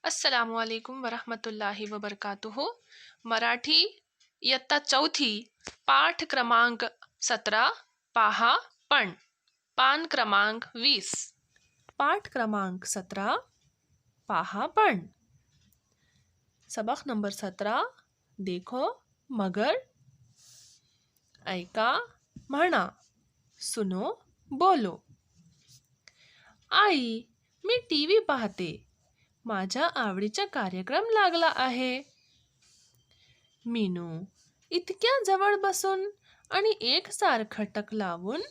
अस्सलामुअलैकुम वरहमतुल्लाहि वबरकातुहू. मराठी इयत्ता चौथी, पाठ क्रमांक 17, पहा पण, पान क्रमांक 20. पाठ क्रमांक 17, पहा पण. सबक नंबर 17, देखो मगर. ऐका, म्हणा, सुनो, बोलो. आई, मी टीव्ही पाहते. माझ्या आवडीचा कार्यक्रम लागला आहे. मीनू, इतक्या जवळ बसून आणि एकसारखं टक लावून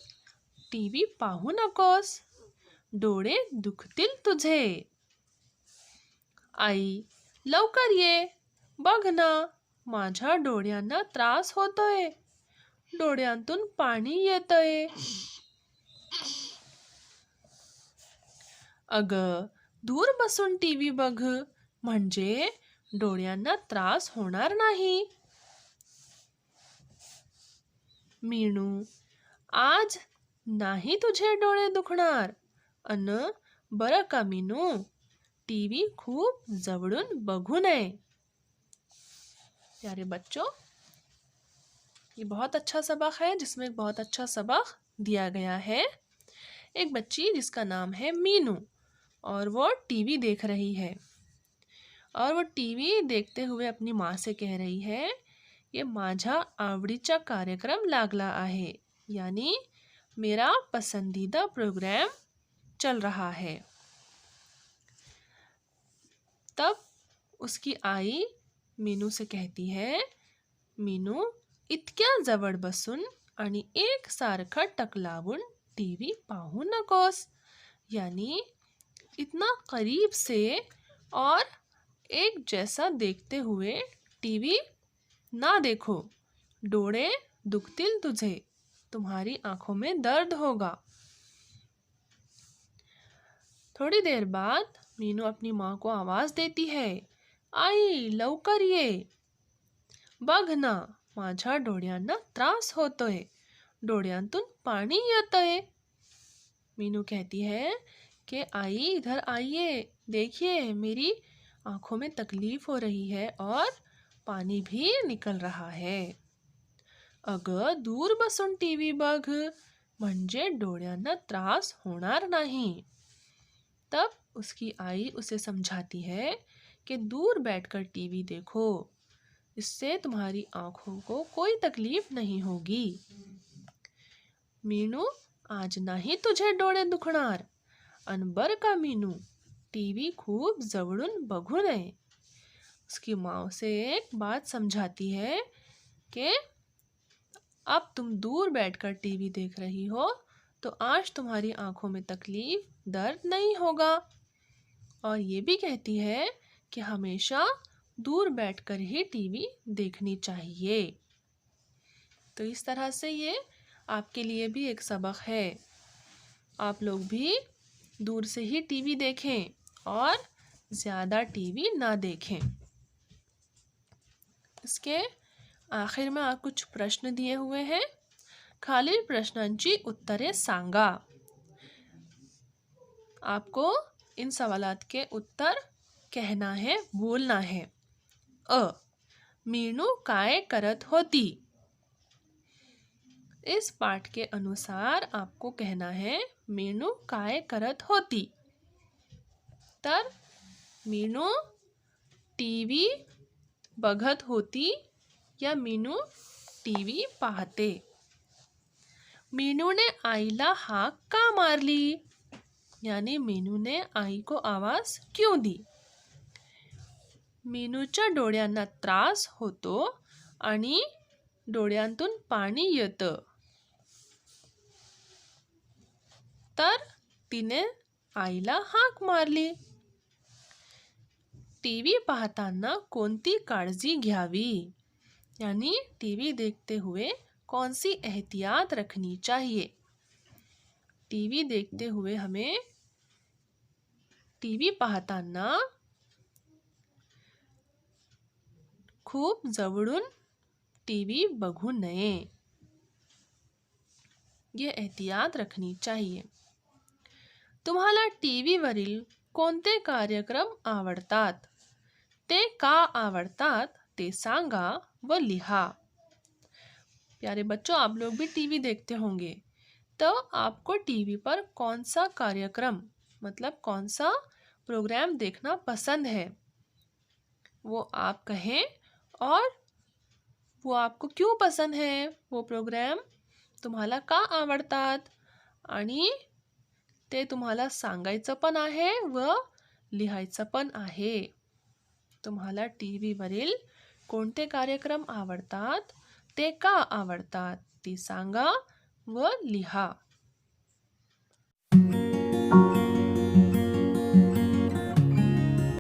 टीव्ही पाहू नकोस. डोळे दुखतील तुझे. आई, लवकर ये, बघ ना, माझ्या डोळ्यांना त्रास होतोय. डोळ्यांतून पाणी येतंय. अगं, दूर बसून टीव्ही बघ, म्हणजे डोळ्यांना त्रास होणार नाही. मीनू, आज नाही तुझे डोळे दुखणार. अन बरं का मीनू, टीवी खूप जवळून बघू नये. प्यारे बच्चों, ये बहुत अच्छा सबक है जिसमें एक बहुत अच्छा सबक दिया गया है. एक बच्ची जिसका नाम है मीनू और वो टीवी देख रही है और वो टीवी देखते हुए अपनी माँ से कह रही है ये माझा आवडीचा कार्यक्रम लागला आहे, यानी मेरा पसंदीदा प्रोग्राम चल रहा है. तब उसकी आई मीनू से कहती है, मीनू, इतक्या जवळ बसून आणि एकसारखं टक लावून टीवी पाहू नकोस. यानी इतना करीब से और एक जैसा देखते हुए टीवी ना देखो. डोळे दुखतील तुझे. तुम्हारी आंखों में दर्द होगा. थोड़ी देर बाद मीनू अपनी माँ को आवाज देती है, आई, लवकर ये, बघ ना, माझ्या डोळ्यांना त्रास होतोय. डोळ्यांतून पानी येतंय. मीनू कहती है कि आई, इधर आइए, देखिए मेरी आंखों में तकलीफ हो रही है और पानी भी निकल रहा है. अगं, दूर बसून टीव्ही बघ, म्हणजे डोळ्यांना त्रास होणार नहीं. तब उसकी आई उसे समझाती है कि दूर बैठकर टीवी देखो, इससे तुम्हारी आंखों को कोई तकलीफ नहीं होगी. मीनू, आज नाही तुझे डोळे दुखणार. अन बर का मीनू, टीवी खूप जवळून बघू नये. उसकी माँ उसे एक बात समझाती है कि अब तुम दूर बैठकर टीवी देख रही हो तो आज तुम्हारी आंखों में तकलीफ, दर्द नहीं होगा. और ये भी कहती है कि हमेशा दूर बैठकर ही टीवी देखनी चाहिए. तो इस तरह से ये आपके लिए भी एक सबक है. आप लोग भी दूर से ही टीवी देखें और ज़्यादा टीवी ना देखें. इसके आखिर में आप कुछ प्रश्न दिए हुए हैं. खालील प्रश्नांची उत्तरे सांगा. आपको इन सवालात के उत्तर कहना है, बोलना है. अ, मीनू काय करत होती. इस पाठ के अनुसार आपको कहना है, मीनू काय करत होती. तर मीनू टीवी बघत होती या मीनू टीवी पाहते. मीनू ने आईला हाक का मारली, यानी मीनू ने आई को आवाज क्यों दी. मीनूच्या डोळ्यांना त्रास होतो आणि डोळ्यांतून पाणी येतं, तर तिने आईला हाक मारली. टीवी पाहताना कोणती काळजी घ्यावी, यानी टीवी देखते हुए कौन सी एहतियात रखनी चाहिए. टीवी देखते हुए हमें टीवी पाहताना खूप जवळून टीवी बघू नये. ये एहतियात रखनी चाहिए. तुम्हाला टीव्हीवरील कोणते कार्यक्रम आवडतात? ते का आवडतात ते सांगा व लिहा। प्यारे बच्चों, आप लोग भी टीवी देखते होंगे, तो आपको टीवी पर कौन सा कार्यक्रम मतलब कौन सा प्रोग्राम देखना पसंद है, वो आप कहें। और वो आपको क्यों पसंद है वो प्रोग्राम, तुम्हाला का आवडतात आणि ते तुम्हाला सांगायचं पण आहे व लिहायचं पण आहे। तुम्हाला टीव्हीवरील कोणते कार्यक्रम आवडतात, ते का आवडतात ते सांगा व लिहा।